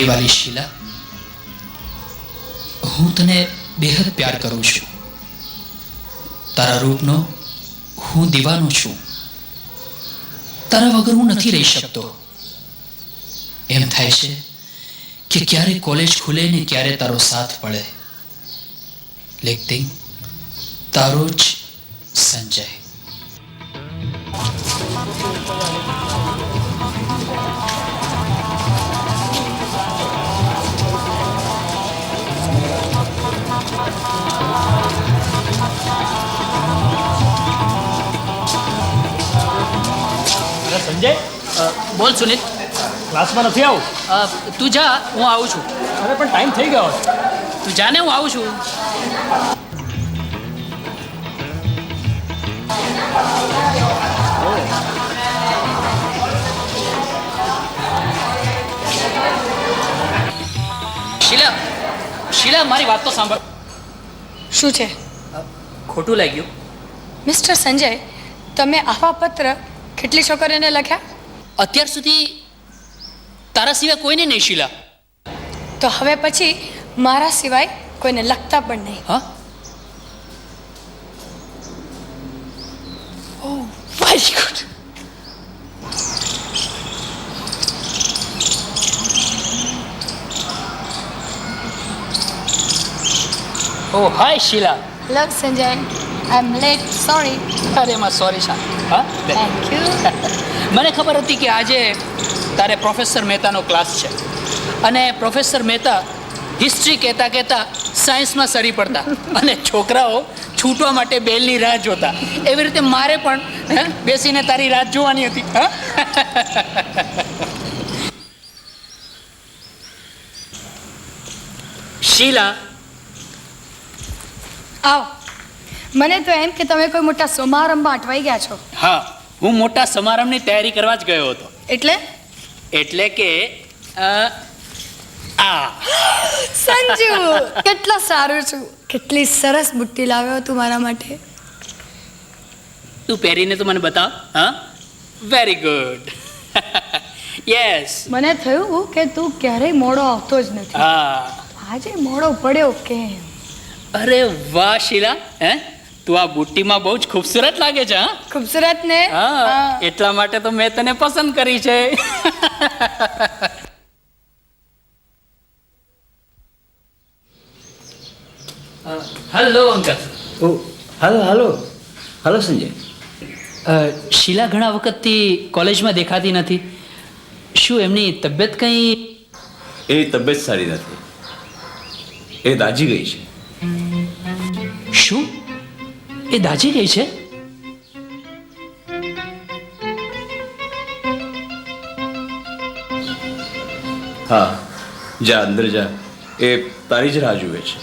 મારી વાલી શીલા, હું તને બેહદ પ્યાર કરું છું. તારા રૂપનો હું દીવાનો છું. તારા વગર હું નથી રહી શકતો. એમ થાય છે કે ક્યારે કોલેજ ખુલે ને ક્યારે તારો સાથ પડે. લેખતી તારો જ સંજય. સંજય, બોલ સુનિલ. ક્લાસમાં નથી આવું? તું જા, હું આવું છું. અરે પણ ટાઈમ થઈ ગયો છે. તું જાને, હું આવું છું. શીલા, શીલા, મારી વાત તો સાંભળ. શું છે? ખોટું લાગ્યું? મિસ્ટર સંજય, તમે આવા પત્ર કેટલી છોકરીઓને લખ્યા? અત્યાર સુધી તારા સિવાય કોઈને નહીં શીલા. તો હવે પછી મારા સિવાય કોઈને લખતા પણ નહીં. હા, ઓહ, વેરી ગુડ. ઓ હાય શીલા. લવ સંજય, આઈ એમ લેટ, સોરી. અરે એમાં સોરી શા? હા, થેન્ક યુ. મને ખબર હતી કે આજે તારે પ્રોફેસર મહેતાનો ક્લાસ છે અને પ્રોફેસર મહેતા હિસ્ટ્રી કહેતા કહેતા સાયન્સમાં સરી પડતા અને છોકરાઓ છૂટવા માટે બેલની રાહ જોતા. એવી રીતે મારે પણ બેસીને તારી રાહ જોવાની હતી. હા, શીલા. આવો. મને તો એમ કે તમે કોઈ મોટા સમારંભમાં અટવાઈ ગયા છો. હા, હું મોટા સમારંભની તૈયારી કરવા જ ગયો હતો. એટલે કે સંજુ, કેટલા સારું છું. કેટલી સરસ બુટ્ટી લાવ્યો તું મારા માટે. તું પહેરીને તો મને બતાવ. હા, વેરી ગુડ. યસ. મને થયું કે તું ક્યારેય મોડો આવતો જ નથી. હા, આજે મોડો પડ્યો કેમ? અરે વાહ શીલા, તું આ બુટ્ટીમાં બહુ જ ખૂબસૂરત લાગે છે. હા, ખૂબસૂરત ને. હા, એટલા માટે તો મેં તને પસંદ કરી છે. Hello uncle. ઓ hello hello hello Sanjay. Sheela ઘણા વખતથી કોલેજમાં દેખાતી નથી. શું એમની તબિયત કંઈ? એ તબિયત સારી નથી, એ દાજી ગઈ છે. શું એ દાજી ગઈ છે? હા, જા અંદર જા, એ તારી જ રાહ જુએ છે.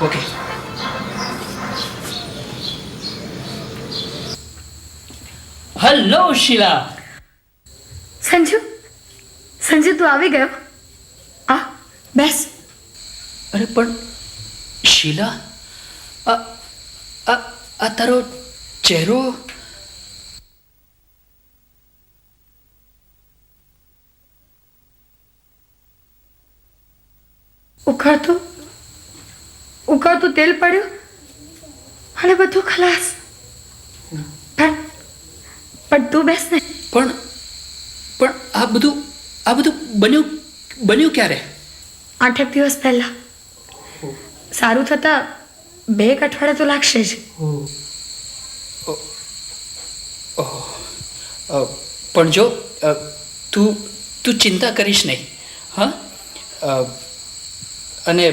ઓકે. હેલો શીલા. સંજુ, સંજુ તું આવી ગયો. આ બેસ. અરે પણ શીલા, આ આ આ તારો ચહેરો. ઉકાળતું તેલ પડ્યું અને બધું ખલાસ. પણ તું બેસ ને. પણ આ બધું બન્યું ક્યારે? 8 દિવસ પહેલા. સારું થતા 2 અઠવાડિયા તો લાગશે જ. પણ જો તું ચિંતા કરીશ નહીં. હા, અને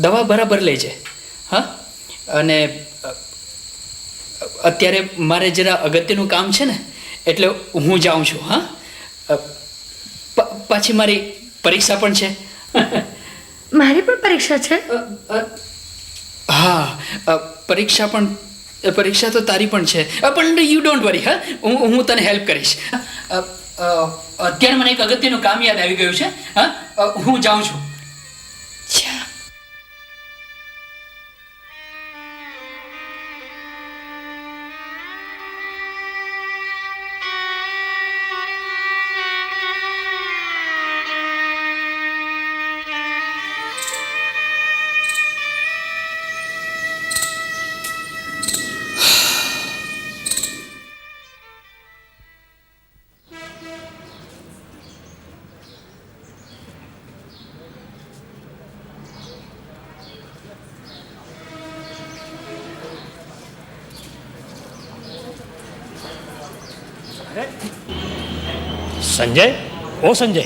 દવા બરાબર લેજે. હા, અને અત્યારે મારે જરા અગત્યનું કામ છે ને, એટલે હું જાઉં છું. હા, પાછી મારી પરીક્ષા પણ છે. મારી પણ પરીક્ષા છે. હા, પરીક્ષા તો તારી પણ છે. પણ યુ ડોન્ટ વરી. હા, હું તને હેલ્પ કરીશ. અત્યારે મને એક અગત્યનું કામ યાદ આવી ગયું છે. હા, હું જાઉં છું. સંજય, ઓ સંજય,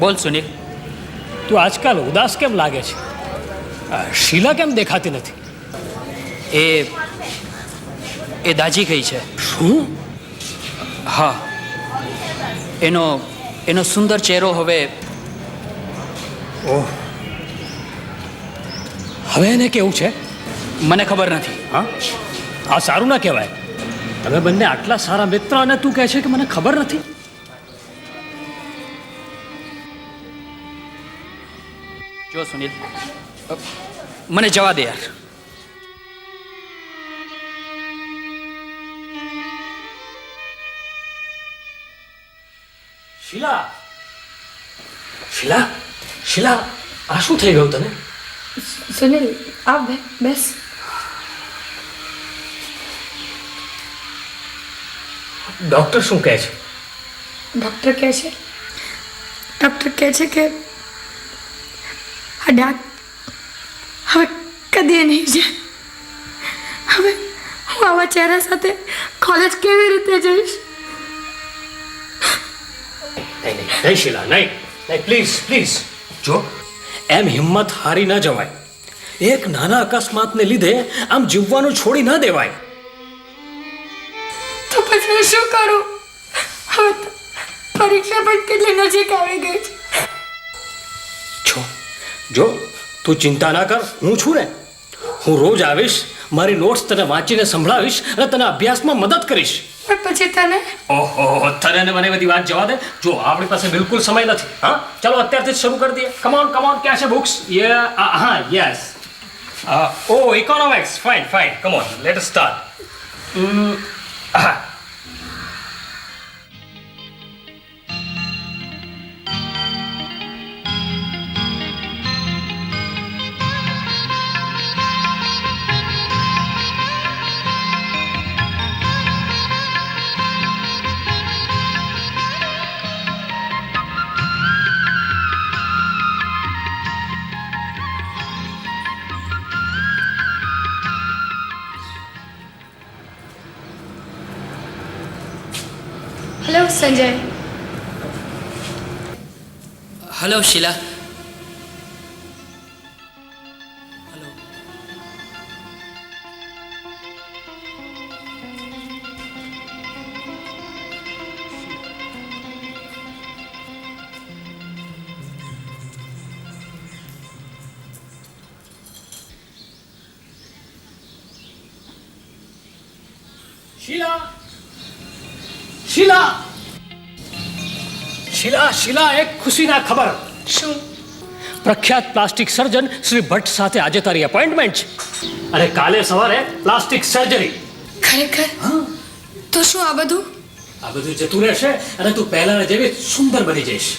બોલ સુનિલ. તું આજકાલ ઉદાસ કેમ લાગે છે? શીલા કેમ દેખાતી નથી? એ દાજી ગઈ છે. શું? હા, એનો સુંદર ચહેરો હવે ઓહ, હવે એને કેવું છે? મને ખબર નથી. હા, આ સારું ના કહેવાય. તમે બંને આટલા સારા મિત્ર અને તું કહે છે કે મને ખબર નથી. જો સુનિલ, મને જવા દે યાર. શીલા, શીલા, શીલા, આ શું થઈ ગયું તને? સુનિલ, આવ બેસ. ડોક્ટર શું કહે છે? ડૉક્ટર કહે છે કે આ ડાક હવે કદી નહીં જાય. હવે હું આવા ચહેરા સાથે કોલેજ કેવી રીતે જઈશ? નહીં શીલા, નહીં, પ્લીઝ પ્લીઝ. જો, એમ હિંમત હારી ન જવાય. એક નાના અકસ્માતને લીધે આમ જીવવાનું છોડી ન દેવાય. તો પછી હું શું કરું? હવે તો પરીક્ષા પણ કેટલી નજીક આવી ગઈ છે. જો તું ચિંતા ના કર, હું છું ને. હું રોજ આવીશ, મારી નોટ્સ તને વાંચીને સંભળાવીશ અને તને અભ્યાસમાં મદદ કરીશ. પણ પછી તને ઓહો, તને ને મને બધી વાત જવા દે. જો આપણી પાસે બિલકુલ સમય નથી. હા, ચલો અત્યારથી જ શરૂ કરી દઈએ. કમોન કમોન, ક્યાં છે બુક્સ? હા, યસ. ઓ, economics, fine fine, come on, let us start. હા. હેલો સંજય. હલો શીલા. શીલા, શીલા, શીલા, શીલા, એક ખુશીના ખબર. શું? પ્રખ્યાત પ્લાસ્ટિક સર્જન શ્રી ભટ્ટ સાથે આજે તારી એપોઇન્ટમેન્ટ છે અને કાલે સવારે પ્લાસ્ટિક સર્જરી. ખરેખર? તો શું આ બધું? આ બધું જતું રહેશે અને તું પહેલાના જેવી સુંદર બની જઈશ.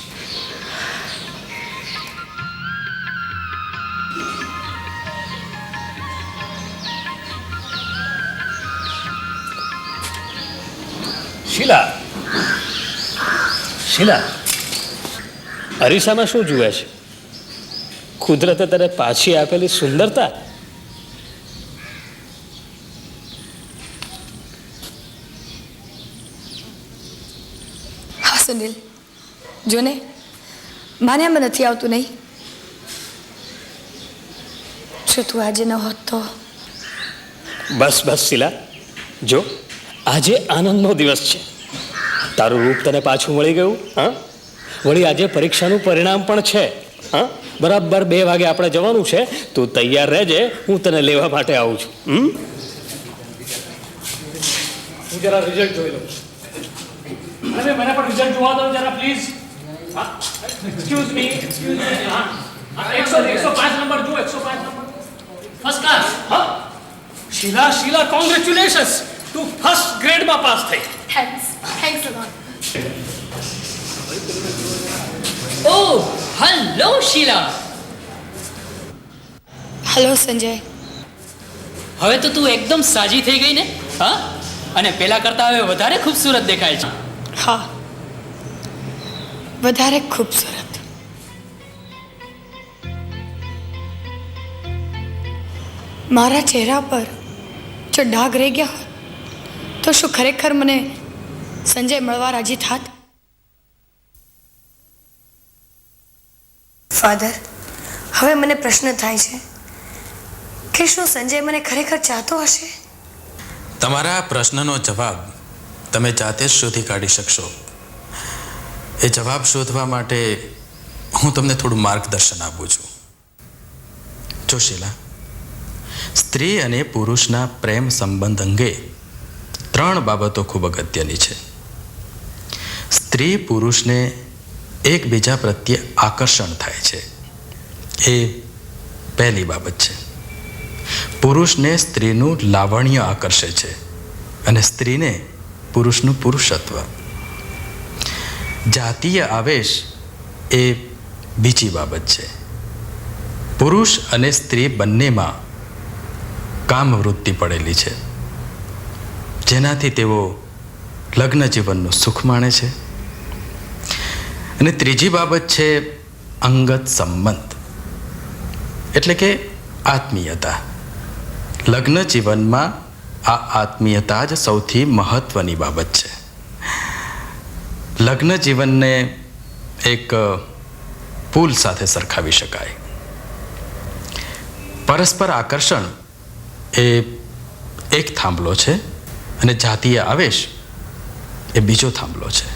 શીલા, શીલા, અરીસામાં શું જુએ છે? કુદરતે તને પાછી આપેલી સુંદરતા? હા સુનિલ, જો ને, માન્યામાં નથી આવતું નહીં. જો તું આજે ન હોત તો. બસ બસ શીલા, જો આજે આનંદનો દિવસ છે. તારું રૂપ તને પાછું મળી ગયું. હા, વળી આજે પરીક્ષાનું પરિણામ પણ છે. હા, બરાબર 2 વાગે આપણે જવાનું છે. તું તૈયાર રહેજે, હું તને લેવા માટે આવું છું. હું જરા રિઝલ્ટ જોઈ લઉં. અરે મને પણ રિઝલ્ટ જોવા દો જરા પ્લીઝ. Excuse me. હા, 105 નંબર જો, 105 નંબર. First class. હા, શીલા, શીલા, કોંગ્રેચ્યુલેશન્સ. તું ફર્સ્ટ ગ્રેડમાં પાસ થઈ. Thanks a lot. Oh, hello Sheela. Hello Sanjay. હવે તો તું એકદમ સાજી થઈ ગઈ ને? હા, અને પેલા કરતા હવે વધારે ખૂબસૂરત દેખાય છે. હા, વધારે ખૂબસૂરત. મારા ચહેરા પર જો ડાઘ રહી ગયા હોત તો શું ખરેખર મને સંજય મળવા રાજી થાત? ફાધર, હવે મને પ્રશ્ન થાય છે કે શું સંજય મને ખરેખર ચાહતો હશે? તમારા આ પ્રશ્નનો જવાબ તમે જાતે જ શોધી કાઢી શકશો. એ જવાબ શોધવા માટે હું તમને થોડું માર્ગદર્શન આપું છું. જો શીલા, સ્ત્રી અને પુરુષના પ્રેમ સંબંધ અંગે 3 બાબતો ખૂબ અગત્યની છે. સ્ત્રી પુરુષને એકબીજા પ્રત્યે આકર્ષણ થાય છે, એ પહેલી બાબત છે. પુરુષને સ્ત્રીનું લાવણ્ય આકર્ષે છે અને સ્ત્રીને પુરુષનું પુરુષત્વ. જાતીય આવેશ એ બીજી બાબત છે. પુરુષ અને સ્ત્રી બંનેમાં કામવૃત્તિ પડેલી છે, જેનાથી તેઓ લગ્ન જીવનનું સુખ માણે છે. અને ત્રીજી બાબત છે અંગત સંબંધ, એટલે કે આત્મીયતા. લગ્ન જીવનમાં આ આત્મીયતા જ સૌથી મહત્વની બાબત છે. લગ્ન જીવનને એક પુલ સાથે સરખાવી શકાય. પરસ્પર આકર્ષણ એ એક થાંભલો છે અને જાતીય આવેશ એ બીજો થાંભલો છે.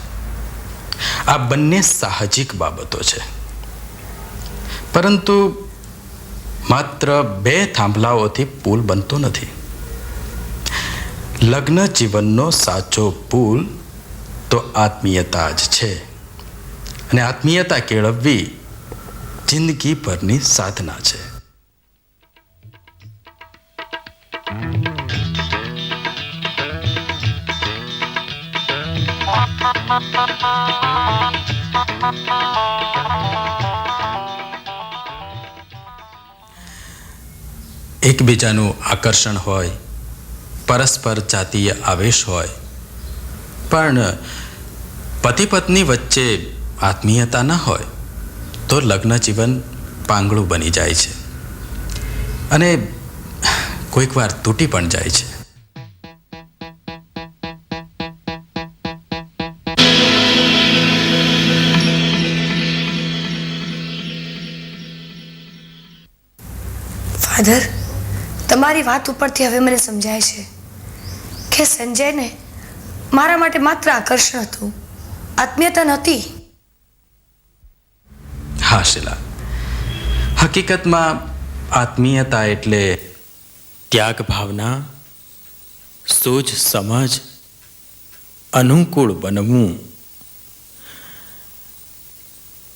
આ બંને સાહજિક બાબતો છે, પરંતુ માત્ર 2 થાંભલાઓથી પુલ બનતો નથી. લગ્ન જીવનનો સાચો પુલ તો આત્મીયતા જ છે, અને આત્મીયતા કેળવવી જિંદગીભરની સાધના છે. એકબીજાનું આકર્ષણ હોય, પરસ્પર જાતીય આવેશ હોય, પણ પતિ પત્ની વચ્ચે આત્મીયતા ન હોય તો લગ્ન જીવન પાંગળું બની જાય છે અને કોઈક વાર તૂટી પણ જાય છે. ફાધર, તમારી વાત ઉપરથી હવે મને સમજાય છે કે સંજયને મારા માટે માત્ર આકર્ષણ હતું, આત્મીયતા નહોતી. હા શીલા, હકીકતમાં આત્મીયતા એટલે ત્યાગ ભાવના, સૂઝ સમજ, અનુકૂળ બનવું,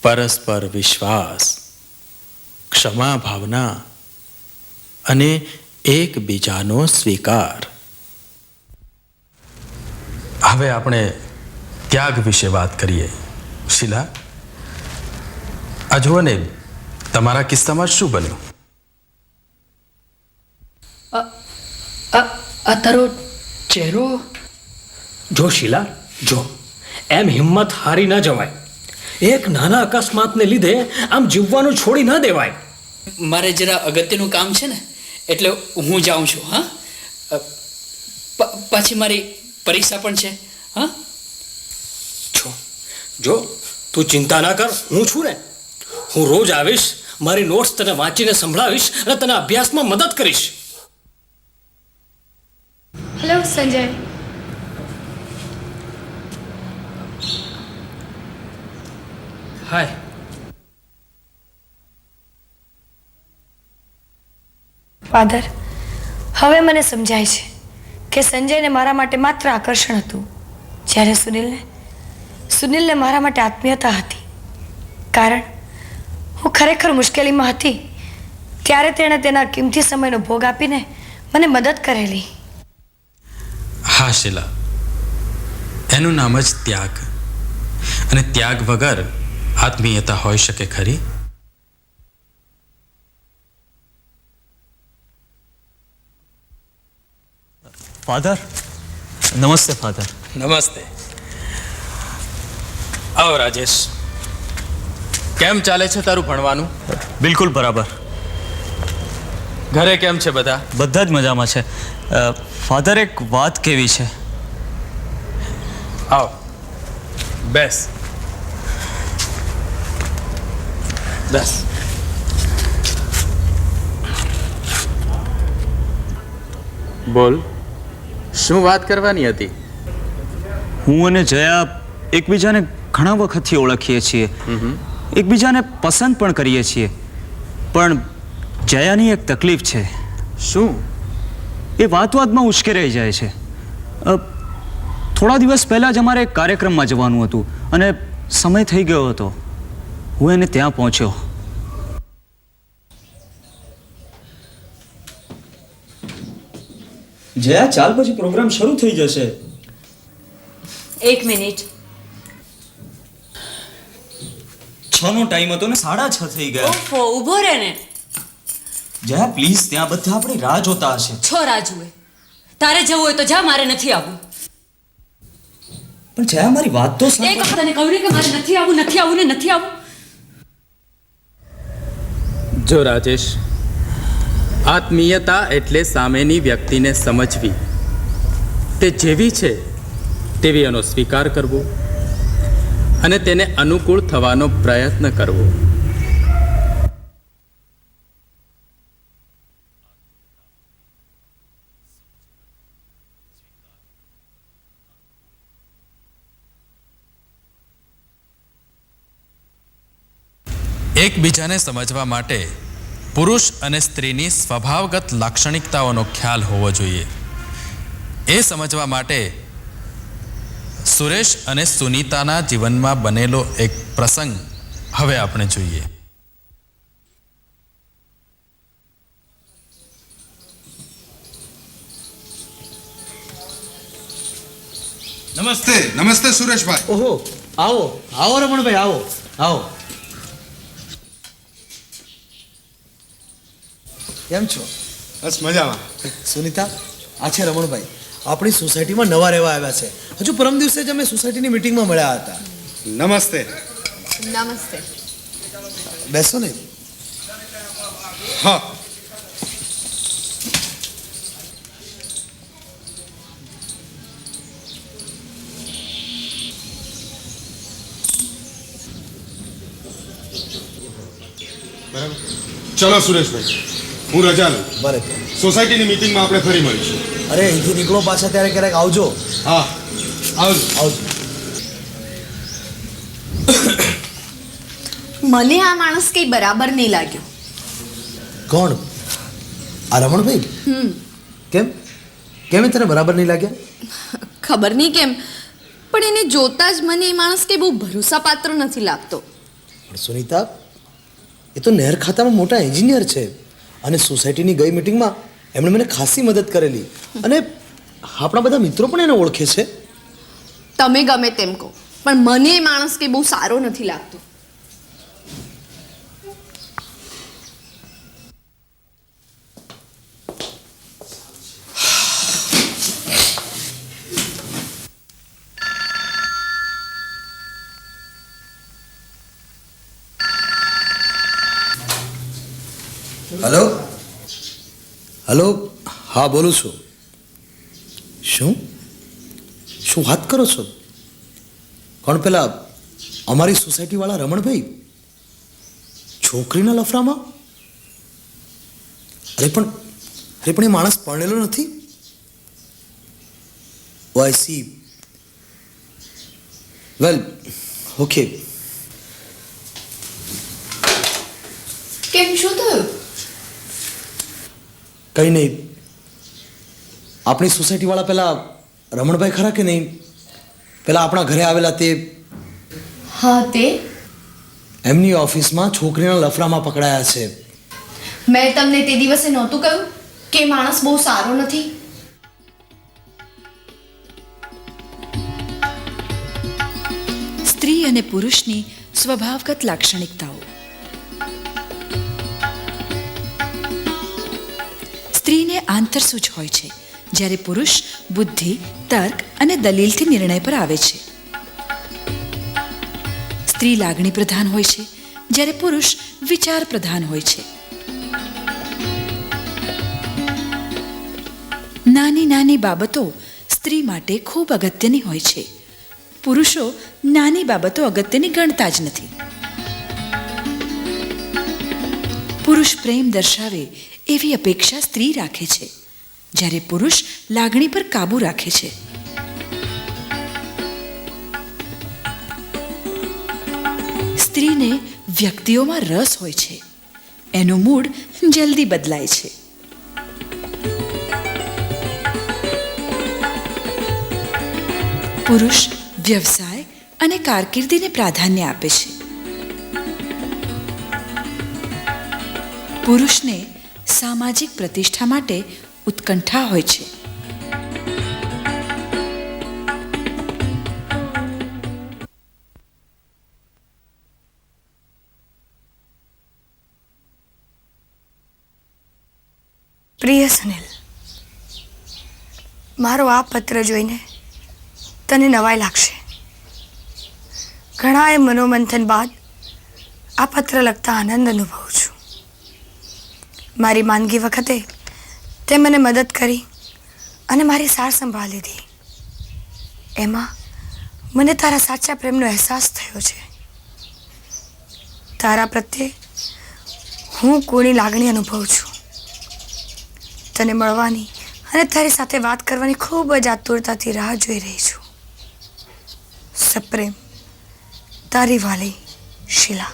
પરસ્પર વિશ્વાસ, ક્ષમા ભાવના અને એકબીજાનો સ્વીકાર. હવે આપણે ત્યાગ વિશે વાત કરીએ. શીલા, આ જુઓ ને, તમારા કિસ્સામાં શું બન્યું? આ તારો ચહેરો. જો શીલા, જો એમ હિંમત હારી ન જવાય. એક નાના અકસ્માતને લીધે આમ જીવવાનું છોડી ન દેવાય. મારે જરા અગત્યનું કામ છે ને, એટલે હું જાઉં છું. હા, પાછી મારી પરીક્ષા પણ છે. હા, જો તું ચિંતા ના કર, હું છું ને. હું રોજ આવીશ, મારી નોટ્સ તને વાંચીને સંભળાવીશ અને તને અભ્યાસમાં મદદ કરીશ. હેલો સંજય. હાય. ફાધર, હવે મને સમજાય છે કે સંજયને મારા માટે માત્ર આકર્ષણ હતું, જ્યારે સુનિલને મારા માટે આત્મીયતા હતી. કારણ હું ખરેખર મુશ્કેલીમાં હતી ત્યારે તેણે તેના કિંમતી સમયનો ભોગ આપીને મને મદદ કરેલી. હા શીલા, એનું નામ જ ત્યાગ, અને ત્યાગ વગર આત્મીયતા હોઈ શકે ખરી? ફાધર, નમસ્તે ફાધર. નમસ્તે. આવો રાજેશ, કેમ ચાલે છે તારું ભણવાનું? બિલકુલ બરાબર. ઘરે કેમ છે બધા? બધા જ મજામાં છે. ફાધર, એક વાત કેવી છે. આવ, બેસ. બસ. બોલ, શું વાત કરવાની હતી? હું અને જયા એકબીજાને ઘણા વખતથી ઓળખીએ છીએ, એકબીજાને પસંદ પણ કરીએ છીએ, પણ જયાની એક તકલીફ છે. શું? એ વાતમાં ઉશ્કેરાઈ જાય છે. થોડા દિવસ પહેલાં જ અમારે એક કાર્યક્રમમાં જવાનું હતું અને સમય થઈ ગયો હતો. હું એને ત્યાં પહોંચ્યો. જયા, ચાલ પછી પ્રોગ્રામ શરૂ થઈ જશે. એક મિનિટ. 6નો ટાઈમ હતો ને 6:30 થઈ ગયા. ઓફો, ઊભો રહે ને. જયા પ્લીઝ, ત્યાં બધા આપણી રાહ જોતા હશે. છોરા જુએ. તારે જવું હોય તો જા, મારે નથી આવવું. પણ જયા, મારી વાત તો એક વખત તને કહ્યું ને કે મારે નથી આવવું, નથી આવવું ને નથી આવવું. જો રાજેશ, આત્મીયતા એટલે સામેની વ્યક્તિને સમજવી, તે જેવી છે તેવી એનો સ્વીકાર કરવો અને તેને અનુકૂળ થવાનો પ્રયત્ન કરવો. એકબીજાને સમજવા માટે પુરુષ અને સ્ત્રીની સ્વભાવગત લાક્ષણિકતાઓનો ખ્યાલ હોવો જોઈએ. એ સમજવા માટે સુરેશ અને સુનીતાના જીવનમાં બનેલો એક પ્રસંગ હવે આપણે જોઈએ. નમસ્તે. નમસ્તે સુરેશભાઈ. ઓહો, આવો આવો રમણભાઈ, આવો આવો. કેમ છો? બસ મજામાં. સુનીતા, આ છે રમણભાઈ, આપણી સોસાયટીમાં નવા રહેવા આવ્યા છે. હજુ પરમ દિવસે જ અમે સોસાયટીની મિટિંગમાં મળ્યા હતા. નમસ્તે. નમસ્તે. બેસો ને. હા, બરાબર. ચલો સુરેશભાઈ, હું રજા લઉં. બરાબર. સોસાયટીની મિટિંગમાં આપણે ફરી મળીશું. અરે અહીંથી નીકળો પાછા ત્યારે ક્યારેક આવજો. હા, આવજો. આવજો. મને આ માણસ કઈ બરાબર નહીં લાગ્યો. કોણ? આ રમણભાઈ? કેમ કેમ એ તને બરાબર નહીં લાગ્યા? ખબર નહીં કેમ, પણ એને જોતા જ મને એ માણસ કઈ બહુ ભરોસાપાત્ર નથી લાગતો. પણ સુનીતા, એ તો નહેર ખાતામાં મોટા એન્જિનિયર છે અને સોસાયટીની ગઈ મિટિંગમાં એમણે મને ખાસી મદદ કરેલી અને આપણા બધા મિત્રો પણ એને ઓળખે છે. તમે ગમે તેમ કહો, પણ મને એ માણસ કઈ બહુ સારો નથી લાગતો. હલો હલો, હા બોલું છું. શું શું વાત કરો છો? કોણ? પેલા અમારી સોસાયટીવાળા રમણભાઈ છોકરીના લફરામાં? અરે પણ એ માણસ પરણેલો નથી. ઓ આઈ સી. Well, okay. કેમ, શું થયું? કંઈ નહીં. આપણી સોસાયટીવાળા પેલા રમણભાઈ ખરા કે નહીં, પેલા આપણા ઘરે આવેલા તે, હા તે એમની ઓફિસમાં છોકરીના લફરામાં પકડાયા છે. મેં તમને તે દિવસે નહોતું કહ્યું કે એ માણસ બહુ સારો નથી? સ્ત્રી અને પુરુષની સ્વભાવગત લાક્ષણિકતાઓ. સ્ત્રીને આંતરસૂચ હોય છે, જ્યારે પુરુષ બુદ્ધિ, તર્ક અને દલીલથી નિર્ણય પર આવે છે. સ્ત્રી લાગણી પ્રધાન હોય છે, જ્યારે પુરુષ વિચાર પ્રધાન હોય છે. નાની નાની બાબતો સ્ત્રી માટે ખૂબ અગત્યની હોય છે. પુરુષો નાની બાબતો અગત્યની ગણતા જ નથી. પુરુષ પ્રેમ દર્શાવે એવી અપેક્ષા સ્ત્રી રાખે છે, જ્યારે પુરુષ લાગણી પર કાબૂ રાખે છે. સ્ત્રીને વ્યક્તિઓમાં રસ હોય છે, એનો મૂડ જલ્દી બદલાય છે. પુરુષ વ્યવસાય અને કારકિર્દીને પ્રાધાન્ય આપે છે. પુરુષને સામાજિક પ્રતિષ્ઠા માટે ઉત્કંઠા હોય છે. પ્રિય સુનિલ, મારો આ પત્ર જોઈને તને નવાઈ લાગશે. ઘણાએ મનોમંથન બાદ આ પત્ર લખતા આનંદ અનુભવું છું. મારી માંદગી વખતે તે મને મદદ કરી અને મારી સાર સંભાળ લીધી. એમાં મને તારા સાચા પ્રેમનો અહેસાસ થયો છે. તારા પ્રત્યે હું કોની લાગણી અનુભવું છું. તને મળવાની અને તારી સાથે વાત કરવાની ખૂબ જ આતુરતાથી રાહ જોઈ રહી છું. સપ્રેમ, તારી વાલી શીલા.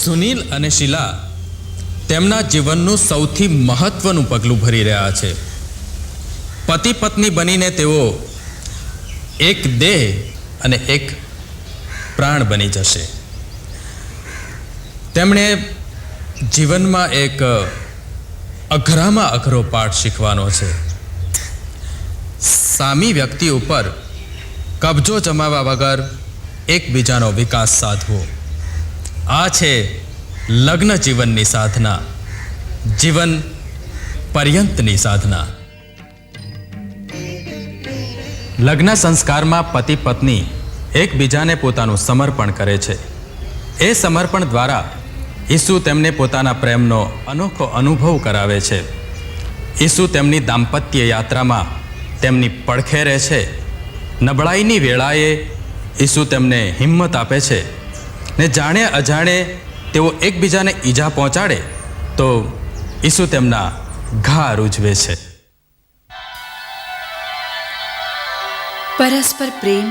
સુનિલ અને શીલા તેમના જીવનનું સૌથી મહત્વનું પગલું ભરી રહ્યા છે. પતિ પત્ની બનીને તેઓ એક દેહ અને એક પ્રાણ બની જશે. તેમણે જીવનમાં એક અઘરામાં અઘરો પાઠ શીખવાનો છે. સામી વ્યક્તિ ઉપર કબજો જમાવવા વગર એકબીજાનો વિકાસ સાધવો, આ છે લગ્ન જીવનની સાધના, જીવન પર્યંતની સાધના. લગ્ન સંસ્કારમાં પતિ પત્ની એકબીજાને પોતાનું સમર્પણ કરે છે. એ સમર્પણ દ્વારા ઈસુ તેમને પોતાના પ્રેમનો અનોખો અનુભવ કરાવે છે. ઈસુ તેમની દાંપત્ય યાત્રામાં તેમની પડખે રહે છે. નબળાઈની વેળાએ ઈસુ તેમને હિંમત આપે છે ને જાણે અજાણે તેઓ એકબીજાને ઈજા પહોંચાડે તો ઈસુ તેમના ઘા રૂઝવે છે. પરસ્પર પ્રેમ,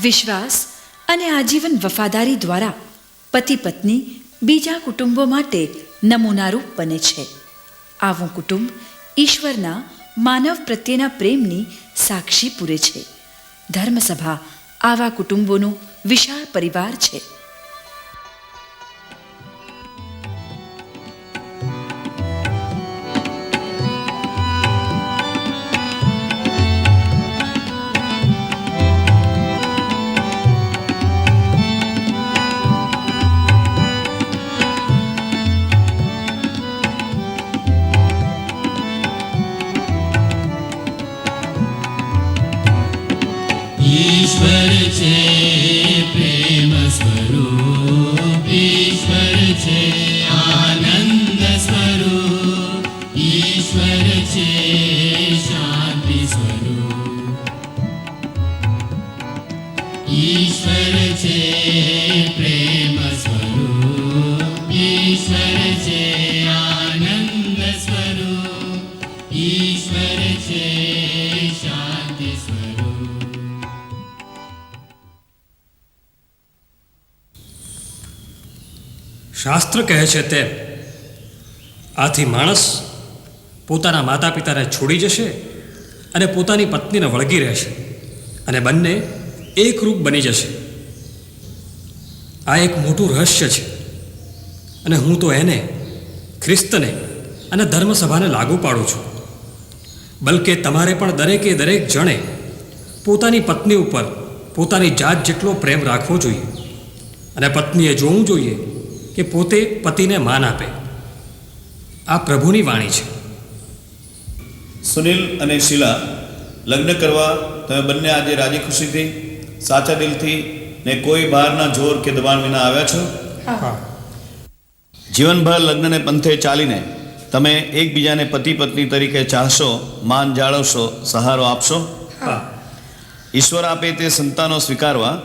વિશ્વાસ અને આજીવન વફાદારી દ્વારા પતિ પત્ની બીજા કુટુંબો માટે નમૂનારૂપ બને છે. આવું કુટુંબ ઈશ્વરના માનવ પ્રત્યેના પ્રેમની સાક્ષી પૂરે છે. ધર્મસભા આવા કુટુંબોનું વિશાળ પરિવાર છે. ઈશ્વર છે પ્રેમ સ્વરૂપ, ઈશ્વર છે આનંદ સ્વરૂપ, ઈશ્વર છે શાંતિ સ્વરૂપ, ઈશ્વર છે પ્રેમ સ્વરૂપ, ઈશ્વર છે આનંદ સ્વરૂપ, ઈશ્વર છે શાંતિ સ્વરૂપ. શાસ્ત્ર કહે છે તેમ આથી માણસ પોતાના માતા પિતાને છોડી જશે અને પોતાની પત્નીને વળગી રહેશે અને બંને એકરૂપ બની જશે. આ એક મોટું રહસ્ય છે અને હું તો એને, ખ્રિસ્તને અને ધર્મસભાને લાગુ પાડું છું. બલકે તમારે પણ દરેકે દરેક જણે પોતાની પત્ની ઉપર પોતાની જાત જેટલો પ્રેમ રાખવો જોઈએ અને પત્નીએ જોવું જોઈએ કે પોતે પતિને માન આપે. આ પ્રભુની વાણી છે. સુનિલ અને શીલા, લગ્ન કરવા તમે બંને આજે રાજી ખુશીથી સાચા દિલથી ને કોઈ બહારના જોર કે દબાણ વિના આવ્યા છો? જીવનભર લગ્નને પંથે ચાલીને તમે એકબીજાને પતિ પત્ની તરીકે ચાહશો, માન જાળવશો, સહારો આપશો? ઈશ્વર આપે તે સંતાનો સ્વીકારવા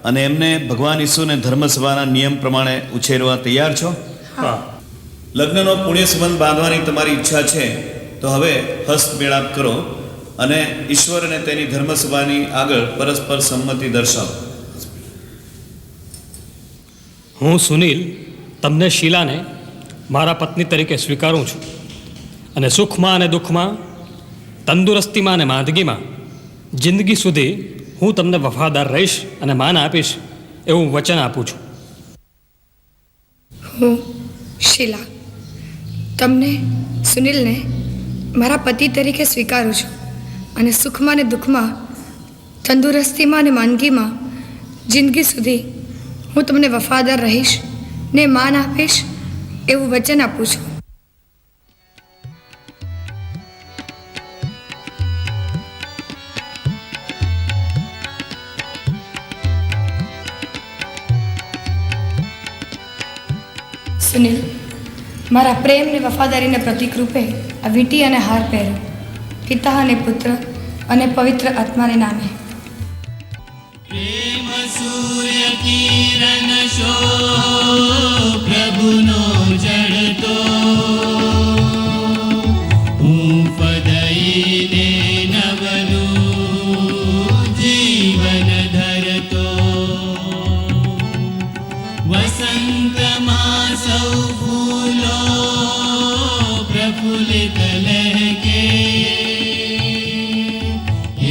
અને એમને ભગવાન ઈસુને ધર્મસભાના નિયમ પ્રમાણે ઉછેરવા તૈયાર છો? લગ્નનો પુણ્ય સંબંધ બાંધવાની તમારી ઈચ્છા છે તો હવે હસ્તમેળાપ કરો અને ઈશ્વર અને તેની ધર્મસભાની આગળ પરસ્પર સંમતિ દર્શાવો. હું સુનિલ તમને શીલાને મારા પત્ની તરીકે સ્વીકારું છું અને સુખમાં અને દુઃખમાં, તંદુરસ્તીમાં અને માંદગીમાં જિંદગી સુધી હું તમને વફાદાર રહીશ અને માન આપીશ એવું વચન આપું છું. હું શીલા તમને સુનિલને મારા પતિ તરીકે સ્વીકારું છું અને સુખમાં અને દુઃખમાં, તંદુરસ્તીમાં અને માંદગીમાં જિંદગી સુધી હું તમને વફાદાર રહીશ ને માન આપીશ એવું વચન આપું છું. સુનિલ, મારા પ્રેમ ને વફાદારીને પ્રતીક રૂપે આ વીંટી અને હાર પહેરો, પિતા અને પુત્ર અને પવિત્ર આત્માને નામે. પ્રેમ સૂર્ય કિરણ શો પ્રભુનો જડતો, હૂંફ દઈને નવનું જીવન ધરતો, વસંતમાં સૌ ફૂલો પ્રફુલ્લિત લહેકે,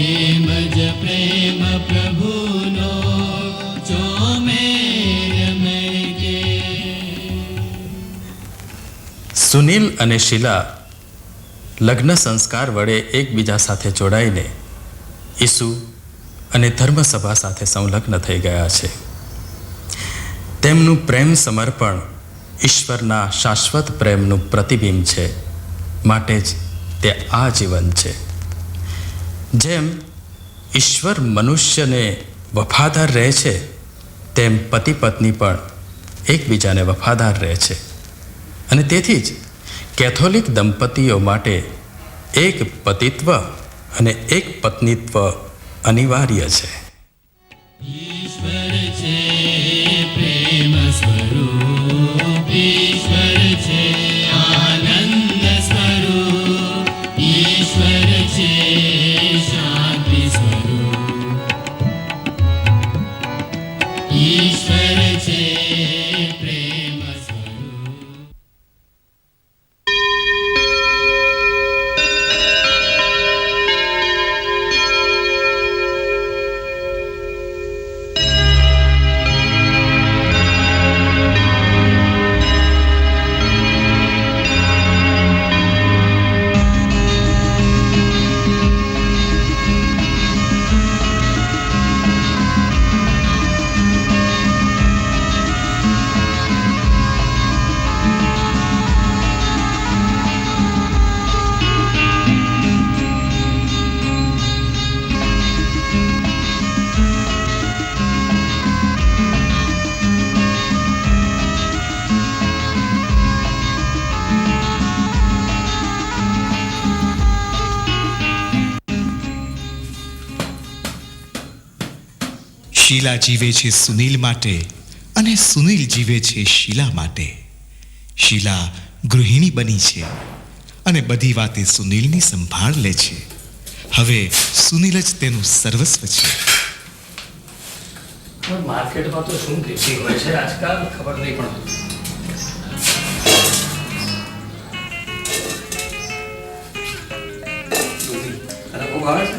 એમ જ પ્રેમ પ્રભુનો ચોમેર મહેકે. સુનિલ અને શીલા લગ્ન સંસ્કાર વડે એકબીજા સાથે જોડાઈને ઈસુ અને ધર્મસભા સાથે સંલગ્ન થઈ ગયા છે. તેમનું પ્રેમ સમર્પણ ઈશ્વરના શાશ્વત પ્રેમનું પ્રતિબિંબ છે, માટે જ તે આજીવન છે. જેમ ઈશ્વર મનુષ્યને વફાદાર રહે છે, તેમ પતિ પત્ની પણ એકબીજાને વફાદાર રહે છે. અને તેથી જ કેથોલિક દંપતીઓ માટે એક પતિત્વ અને એક પત્નીત્વ અનિવાર્ય છે. ઈશ્વર છે પ્રેમ સ્વરૂપ, ઈશ્વર છે આનંદ સ્વરૂપ, ઈશ્વર છે શાંતિ સ્વરૂપ, ઈશ્વર છે પ્રેમ સ્વરૂપ. શીલા જીવે છે સુનિલ માટે અને સુનિલ જીવે છે શીલા માટે. શીલા ગૃહિણી બની છે અને બધી વાતે સુનિલની સંભાળ લે છે. હવે સુનિલ જ તેનું સર્વસ્વ છે. માર્કેટમાં તો શું દેતી હોય છે આજકાલ ખબર નહીં પડતી. તને ખૂબ આવે છે?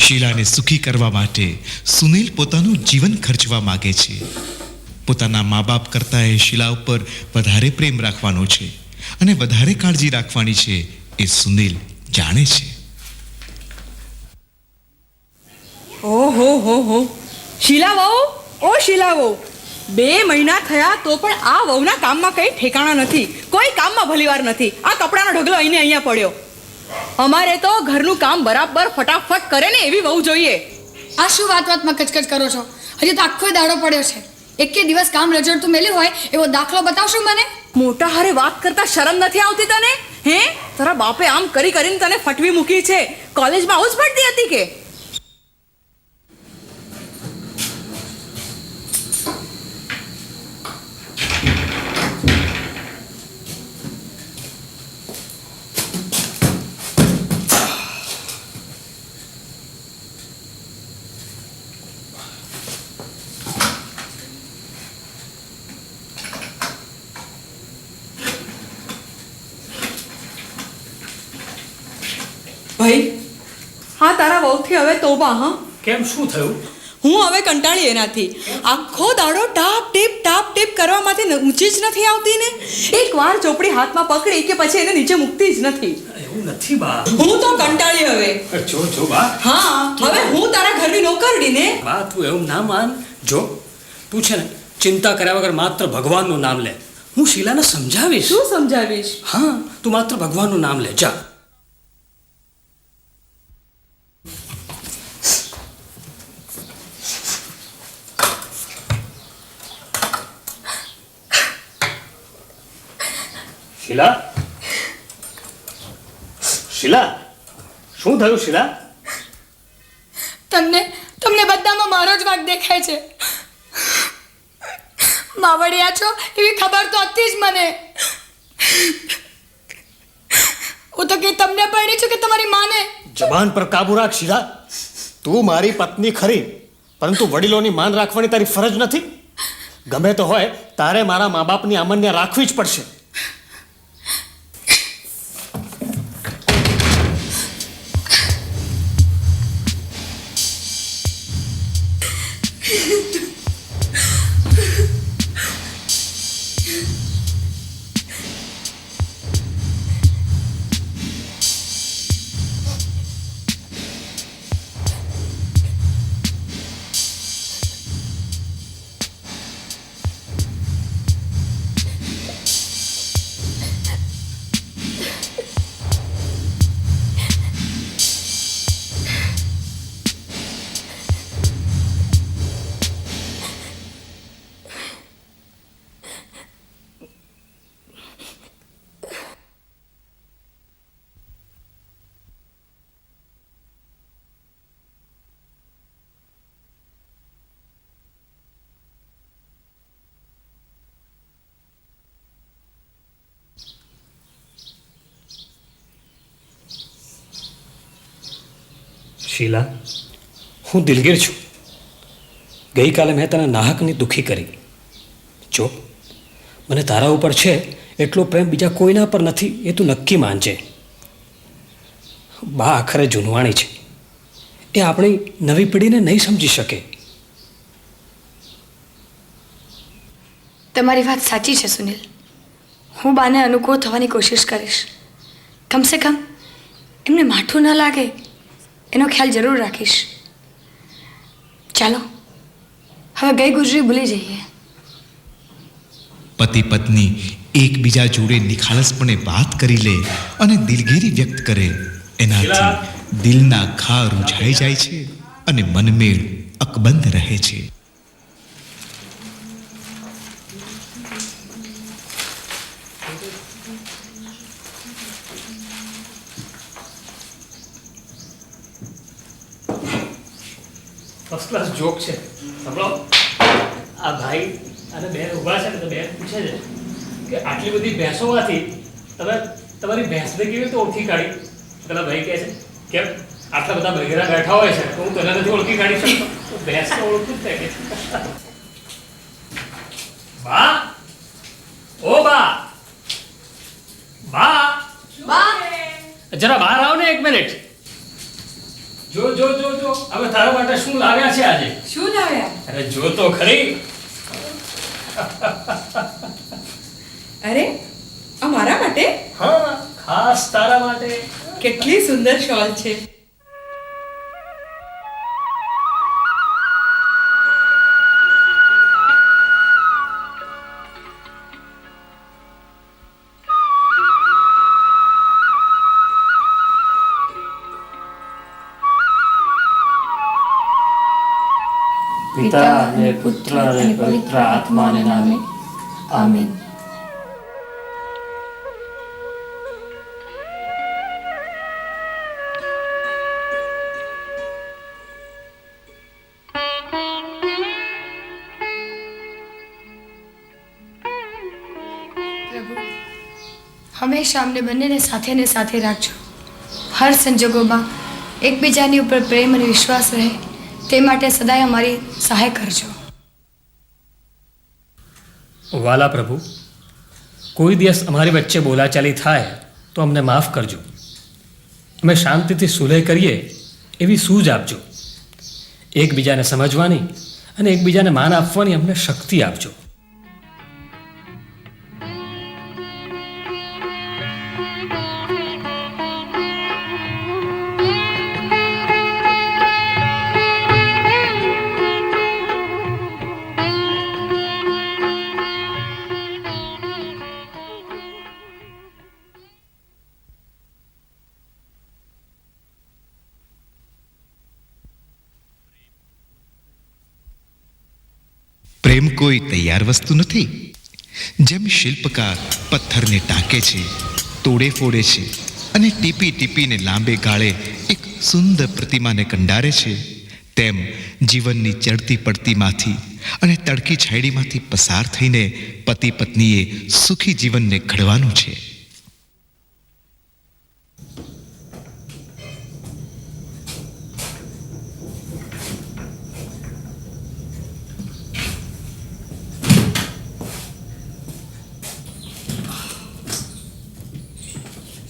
શીલાને સુખી કરવા માટે સુનિલ પોતાનું જીવન ખર્ચવા માગે છે. પોતાના મા બાપ કરતાં એ શીલા ઉપર વધારે પ્રેમ રાખવાનો છે અને વધારે કાળજી રાખવાની છે એ સુનિલ જાણે છે. ઓહો હો હો, શીલા વહુ, ઓ શીલા વહુ, 2 મહિના થયા તો પણ આ વહુના કામમાં કંઈ ઠેકાણા નથી. કોઈ કામમાં ભલીવાર નથી. આ કપડાનો ઢગલો અહીંને અહીંયા પડ્યો. અમારે તો ઘરનું કામ બરાબર ફટાફટ કરે ને એવી વહુ જોઈએ. આ શું વાતમાં કચકચ કરો છો? હજી તો આખો દાડો પડ્યો છે. એકે દિવસ કામ રજડતું મેલ્યું હોય એવો દાખલો બતાવશો મને? મોટા હારે વાત કરતા શરમ નથી આવતી તને? હે, તારા બાપે આમ કરી કરીને તને ફટવી મૂકી છે. કોલેજમાં આવું જ ભણતી હતી કે? ભાઈ, હા તારા વહુથી હવે તોબા. હા, કેમ, શું થયું? હું હવે કંટાળી એનાથી. આખો દાડો ટાપ ટીપ કરવામાંથી ઊંચી જ નથી આવતી ને. એકવાર ચોપડી હાથમાં પકડી કે પછી એને નીચે મૂકતી જ નથી. એવું નથી બા. હું તો કંટાળી હવે. જો બા. હા, હવે હું તારા ઘરની નોકરડી ને. બા, તું એવું ના માન. જો, તું છે ને ચિંતા કર્યા વગર માત્ર ભગવાનનું નામ લે. હું શીલાને સમજાવીશ. શું સમજાવીશ? હા, તું માત્ર ભગવાનનું નામ લે. જા. શીલા, શીલા, શું થયું શીલા? તમને બધામાં મારો જ વાંક દેખાય છે. માવડિયા છો એવી ખબર તો હતી જ મને. હું તો કે તમને પરણી છું કે તમારી માને. જબાન પર કાબુ રાખ શીલા. તું મારી પત્ની ખરી, પરંતુ વડીલોની માન રાખવાની તારી ફરજ નથી? ગમે તો હોય તારે મારા મા બાપની અમન્ય રાખવી જ પડશે. શીલા, હું દિલગીર છું. ગઈકાલે મેં તને નાહકની દુઃખી કરી. જો, મને તારા ઉપર છે એટલો પ્રેમ બીજા કોઈના પર નથી એ તું નક્કી માનજે. બા આખરે જૂનવાણી છે. એ આપણી નવી પેઢીને નહીં સમજી શકે. તમારી વાત સાચી છે સુનિલ. હું બાને અનુકૂળ થવાની કોશિશ કરીશ. કમસે કમ એમને માઠું ન લાગે એનો ખ્યાલ જરૂર રાખીશ. ચાલો હવે ગઈ ગુજરી ભૂલી જઈએ. પતિ પત્ની એકબીજા જોડે નિખાલસપણે વાત કરી લે અને દિલગીરી વ્યક્ત કરે, એનાથી દિલના ઘા રૂઝાઈ જાય છે અને મનમેળ અકબંધ રહે છે. ફર્સ્ટ ક્લાસ જોક છે. સાંભળો, આ ભાઈ અને બેન ઊભા છે ને તો બેન પૂછે છે કે આટલી બધી ભેંસો હોવાથી તમે તમારી ભેંસને કેવી રીતે ઓળખી કાઢી? પેલા ભાઈ કહે છે કેમ, આટલા બધા બહેરા બેઠા હોય છે તો હું તને નથી ઓળખી કાઢી શકતો? તો ભેંસને ઓળખું જ થાય કે બા, ઓ બા, બા, જરા બહાર આવો ને 1 મિનિટ. જો જો જો જો હવે તારા માટે શું લાવ્યા છે આજે? શું લાવ્યા? અરે જો તો ખરી. અરે આ મારા માટે? હા, ખાસ તારા માટે. કેટલી સુંદર શોલ છે. પિતા અને પુત્ર અને પવિત્ર આત્માને નામે આમીન. હંમેશા અમને બંનેને સાથે ને સાથે રાખજો. હર સંજોગોમાં એકબીજાની ઉપર પ્રેમ અને વિશ્વાસ રહે તે માટે સદાય અમારી સહાય કરજો. વાલા પ્રભુ, કોઈ દિવસ અમારી વચ્ચે બોલાચાલી થાય તો અમને માફ કરજો. અમે શાંતિથી સુલહ કરીએ એવી સૂઝ આપજો. એકબીજાને સમજવાની અને એકબીજાને માન આપવાની અમને શક્તિ આપજો. પ્રેમ કોઈ તૈયાર વસ્તુ નથી. જેમ શિલ્પકાર પથ્થરને ટાંકે છે, તોડે ફોડે છે અને ટીપી ટીપીને લાંબે ગાળે એક સુંદર પ્રતિમાને કંડારે છે, તેમ જીવનની ચડતી પડતીમાંથી અને તડકી છાયડીમાંથી પસાર થઈને પતિ પત્નીએ સુખી જીવનને ઘડવાનું છે.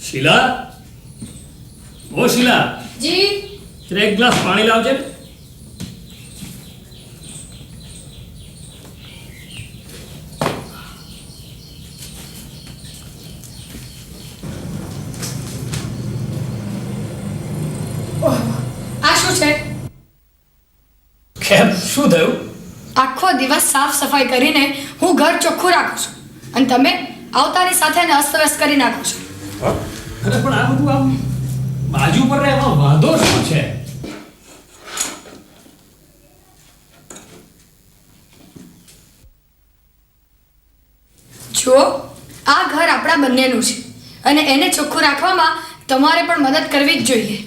શીલા, ઓ શીલા, જી. જરા એક ગ્લાસ પાણી લાવજે. આ શું છે? કેમ, શું થયું? આખો દિવસ સાફ સફાઈ કરીને હું ઘર ચોખ્ખું રાખું છું અને તમે આવતાની સાથે એને અસ્તવ્યસ્ત કરી નાખો છો. અરે પણ આ બધું આમ બાજુ પર રહે, એમાં વાંધો શું છે? જુઓ, આ ઘર આપણા બંનેનું છે અને એને ચોખ્ખું રાખવામાં તમારે પણ મદદ કરવી જ જોઈએ.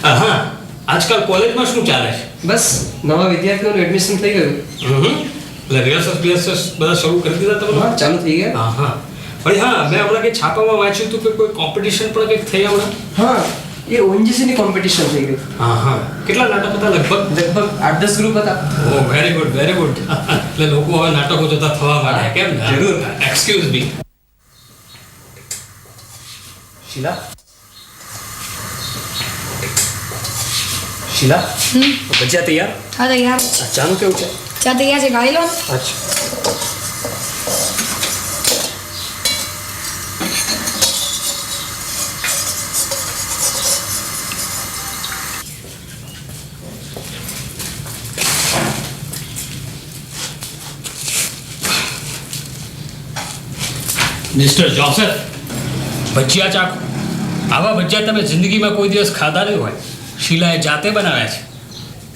હા, આજકાલ કોલેજમાં શું ચાલે છે? બસ નવા વિદ્યાર્થીઓનું એડમિશન થઈ ગયું. એટલે રિહર્સલ્સ બધા શરૂ કરી દીધા તમે? હા, ચાલુ થઈ ગયા. હા હા. ભાઈ હા, મેં હમણાં કંઈક છાપામાં વાંચ્યું હતું કે કોઈ કોમ્પિટિશન પણ કંઈક થઈ હમણાં. હા, એ ઓએનજીસી કોમ્પિટિશન થઈ ગયું. હા હા. કેટલા નાટક હતા? લગભગ 8-10 ગ્રુપ હતા. ઓ વેરી ગુડ, વેરી ગુડ. એટલે લોકો હવે નાટકો જોતા થવા માંડ્યા, કેમ ને? જરૂર. Excuse me. શીલા, શીલા, ભજીયા તૈયાર? હા તૈયાર. ચાનું કેવું છે? ચા તૈયાર છે, ગાળી લો. અચ્છા. મિસ્ટર જોસેફ, ભજીયા ચાખો. આવા ભજીયા તમે જિંદગીમાં કોઈ દિવસ ખાધા નહીં હોય. શીલાએ જાતે બનાવ્યા છે.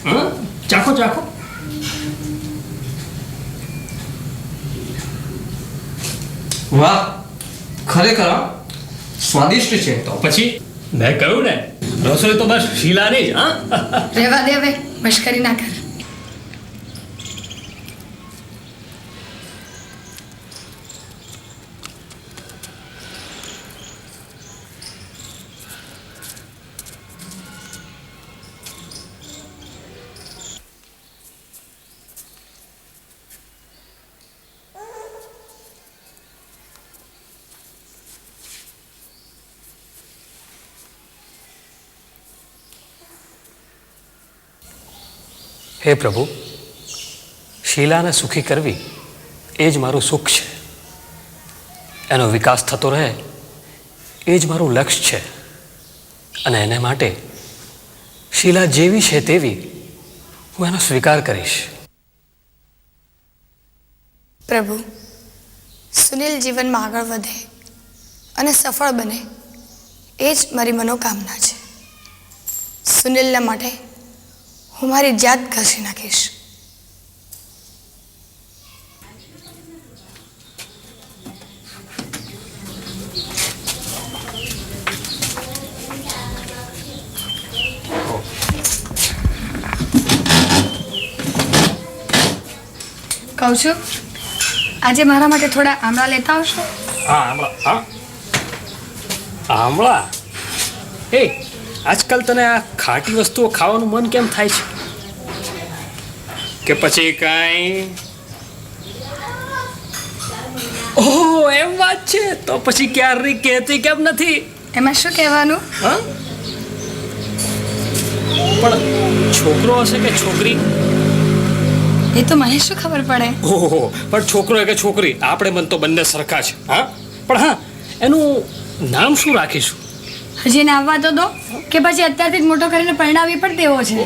હા, ચાખો ચાખો. વાહ, ખરેખર સ્વાદિષ્ટ છે. તો પછી મેં કહ્યું ને, રસોઈ તો બસ શીલાની જ. હા, રહેવા દે હવે, મશ્કરી ના કર. હે પ્રભુ, શીલાને સુખી કરવી એ જ મારું સુખ છે. એનો વિકાસ થતો રહે એ જ મારું લક્ષ્ય છે. અને એને માટે શીલા જેવી છે તેવી હું એનો સ્વીકાર કરીશ. પ્રભુ, સુનિલ જીવનમાં આગળ વધે અને સફળ બને એ જ મારી મનોકામના છે. સુનિલના માટે હું મારી જાત ઘસી નાખીશ. કહું છું, આજે મારા માટે થોડા આમળા લેતા આવશો? હા, આમળા. હા, આમળા. હે, આજકાલ તને આ ખાટી વસ્તુઓ ખાવાનું મન કેમ થાય છે? કે પછી કાંઈ? ઓહ, એમ વાત છે. તો પછી ક્યારે કહેતી કેમ નથી? એમાં શું કહેવાનું? હા, પણ છોકરો હશે કે છોકરી? એ તો મને શું ખબર પડે? ઓહો, પણ છોકરો કે છોકરી, આપણે મન તો બંને સરખા છે. હા, પણ હા, એનું નામ શું રાખીશું? હજી એને આવવા તો દો, કે પછી અત્યારથી જ મોટો કરીને પરણાવી પણ દેવો છે?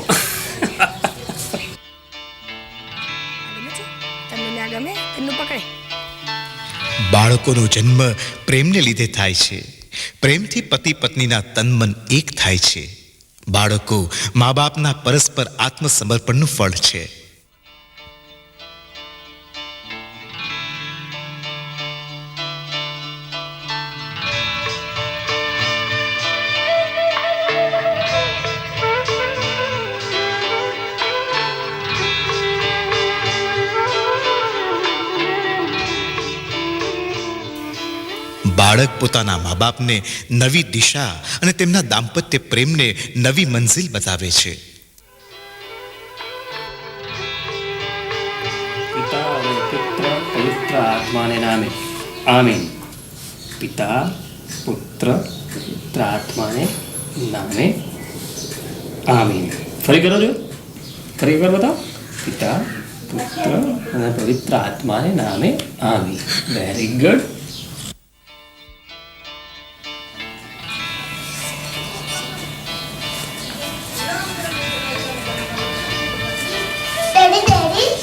તમને ના ગમે એનું પકડે. બાળકોનો જન્મ પ્રેમને લીધે થાય છે. પ્રેમથી પતિ પત્નીના તન મન એક થાય છે. બાળકો મા બાપના પરસ્પર આત્મસમર્પણનું ફળ છે. બાળક પોતાના મા બાપને નવી દિશા અને તેમના દાંપત્ય પ્રેમને નવી મંઝિલ બતાવે છે. પિતા અને પુત્ર પવિત્ર આત્માને નામે આમીન. પિતા પુત્ર પવિત્ર આત્માને નામે આમીન. ફરી કરો છો, ફરી કરો બતાવો. પિતા પુત્ર અને પવિત્ર આત્માને નામે આમીન. Very good.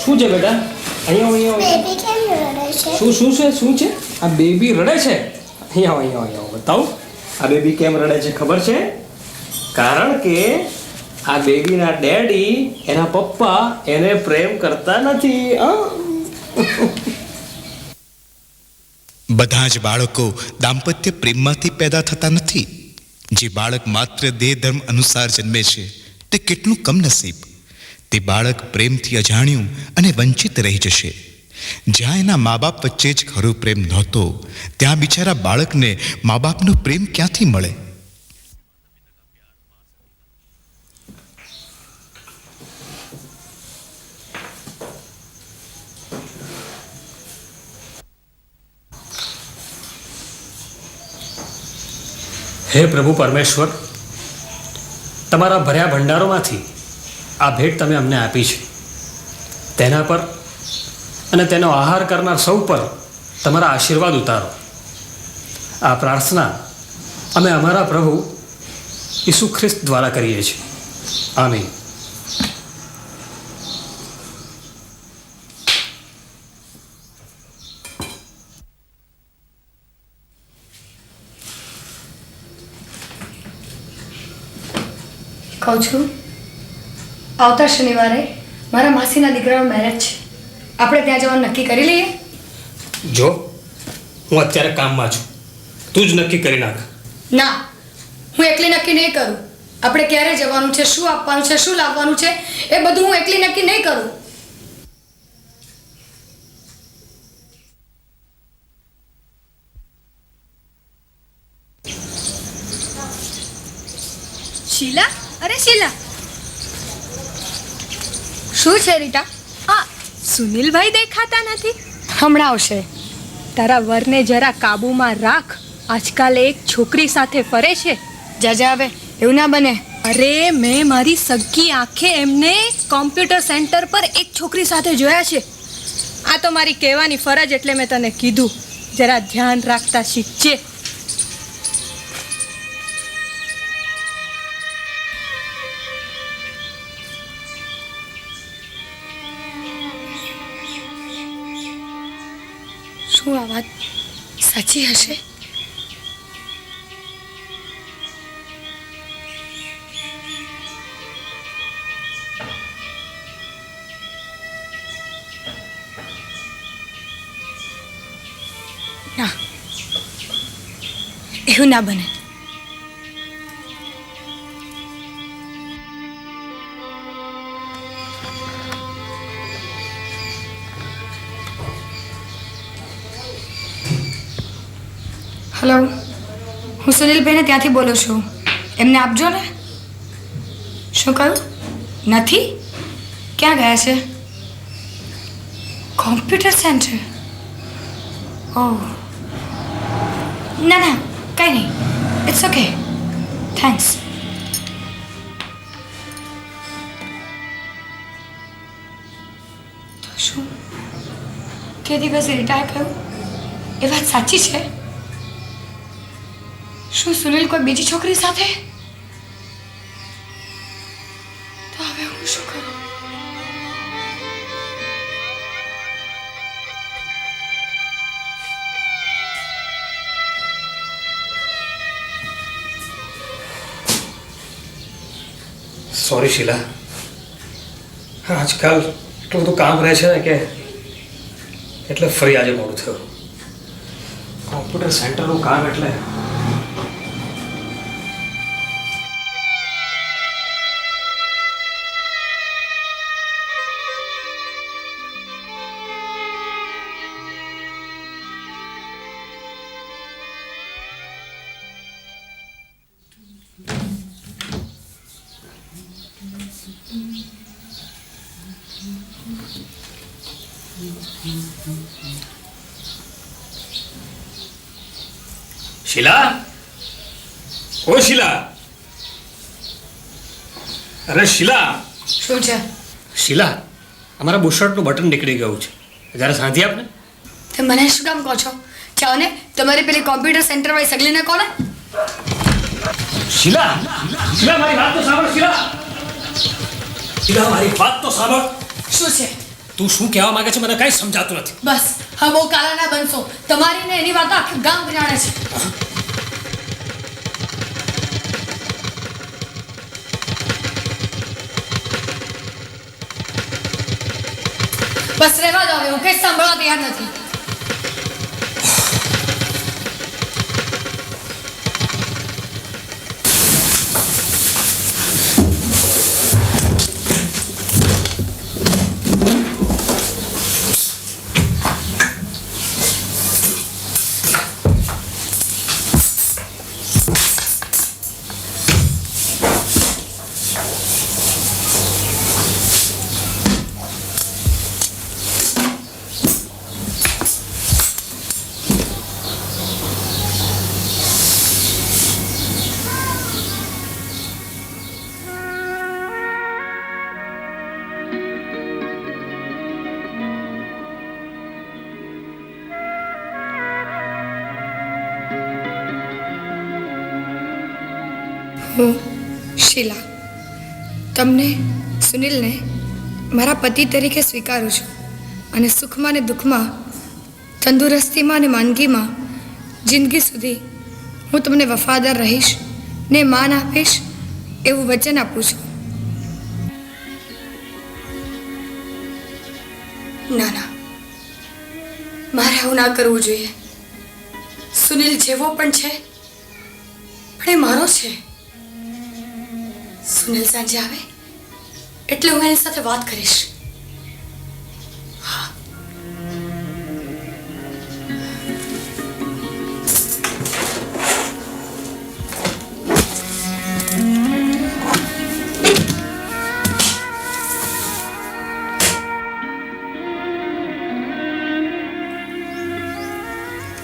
શું છે બેટા? અહીંયા શું છે? આ બેબી રડે છે. અહીંયા બતાવો. આ બેબી કેમ રડે છે ખબર છે? કારણ કે આ બેબીના ડેડી, એના પપ્પા એને પ્રેમ કરતા નથી. બધા જ બાળકો દાંપત્ય પ્રેમમાંથી પેદા થતા નથી. જે બાળક માત્ર દેહ ધર્મ અનુસાર જન્મે છે તે કેટલું કમનસીબ. તે બાળક પ્રેમથી અજાણ્યું અને વંચિત રહી જશે. જ્યાં એના મા બાપ વચ્ચે જ ખરો પ્રેમ નહોતો, ત્યાં બિચારા બાળકને મા બાપનો પ્રેમ ક્યાંથી મળે? હે પ્રભુ પરમેશ્વર, તમારા ભર્યા ભંડારોમાંથી આ ભેટ તમે અમને આપી છે. તેના પર અને તેનો આહાર કરનાર સૌ પર તમારા આશીર્વાદ ઉતારો. આ પ્રાર્થના અમે અમારા પ્રભુ ઈસુ ખ્રિસ્ત દ્વારા કરીએ છીએ. આમીન. કહું છું, આવતા શનિવારે મારા માસીના દીકરાનો મેરેજ છે. આપણે ત્યાં જવાનું નક્કી કરી લઈએ. જો, હું અત્યારે કામમાં છું, તું જ નક્કી કરી નાખ. ના, હું એકલી નક્કી નહીં કરું. આપણે ક્યારે જવાનું છે, શું આપવાનું છે, શું લાવવાનું છે, એ બધું હું એકલી નક્કી નહીં કરું. શીલા, અરે શીલા, શું છે રીટા? આ સુનિલભાઈ દેખાતા નથી. હમણાં આવશે. તારા વરને જરા કાબુમાં રાખ. આજકાલ એક છોકરી સાથે ફરે છે. જાજા આવે એવું ના બને. અરે મેં મારી સગી આંખે એમને કોમ્પ્યુટર સેન્ટર પર એક છોકરી સાથે જોયા છે. આ તો મારી કહેવાની ફરજ એટલે મેં તને કીધું, જરા ધ્યાન રાખતા શીખજે. શું આ વાત સાચી હશે? ના, એવું ના બને. હેલો, હું સુનિલભાઈને ત્યાંથી બોલું છું. એમને આપજો ને. શું કહ્યું? નથી? ક્યાં ગયા છે? Computer centre? ઓહ, ના ના, કંઈ નહીં. It's okay, thanks. તો શું કે દિવસે રિટાયર કર્યું? એ વાત સાચી છે? શું સુનિલ કોઈ બીજી છોકરી સાથે? તો હવે હું શું કરું? સોરી શીલા, આજકાલ એટલું બધું કામ રહે છે ને કે એટલે ફરી આજે મોડું થયું. કોમ્પ્યુટર સેન્ટરનું કામ એટલે શીલા, ઓ શીલા, અરે શીલા. શું છે? શીલા, અમારા બુશર્ટનું બટન નીકળી ગયું છે, જરા સાંધી આપને. તમે મને શું કામ કહો છો? ચાલો ને તમારી પેલી કોમ્પ્યુટર સેન્ટર વાળી સગલીને કહો ને. શીલા, શીલા મારી વાત તો સાંભળ. શીલા, શીલા મારી વાત તો સાંભળ. શું છે? તું શું કહેવા માંગે છે મને કાંઈ સમજાતું નથી. બસ હવે બહુ કાલા ના બનશો. તમારી ને એની વાતો આખું ગામ જાણે છે. બસ રહેવા દો, હવે હું કઈ સાંભળવા તૈયાર નથી. હું શીલા તમને સુનિલને મારા પતિ તરીકે સ્વીકારું છું અને સુખમાં ને દુઃખમાં, તંદુરસ્તીમાં અને માંદગીમાં જિંદગી સુધી હું તમને વફાદાર રહીશ ને માન આપીશ એવું વચન આપું છું. ના ના, મારે આવું ના કરવું જોઈએ. સુનિલ જેવો પણ છે પણ એ મારો છે. સુનિલ સાંજે આવે એટલે હું એની સાથે વાત કરીશ.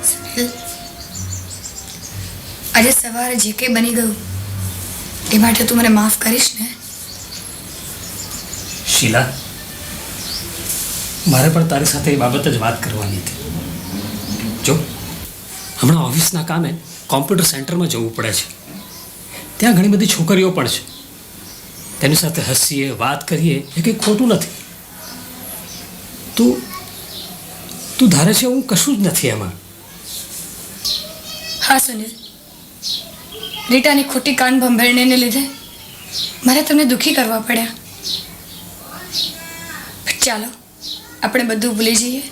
સુનિલ, આજે સવારે જે કંઈ બની ગયું એ માટે તું મને માફ કરીશ ને? શીલા, મારે પણ તારી સાથે એ બાબત જ વાત કરવાની હતી. જો, હમણાં ઓફિસના કામે કોમ્પ્યુટર સેન્ટરમાં જવું પડે છે. ત્યાં ઘણી બધી છોકરીઓ પણ છે. તેની સાથે હસીએ, વાત કરીએ એ કંઈ ખોટું નથી. તું ધારે છે હું કશું જ નથી એમાં. હા સુનિલ, રીટાની ખોટી કાન ભંભેરણીને લીધે મારે તમને દુઃખી કરવા પડ્યા. ચાલો આપણે બધું ભૂલી જઈએ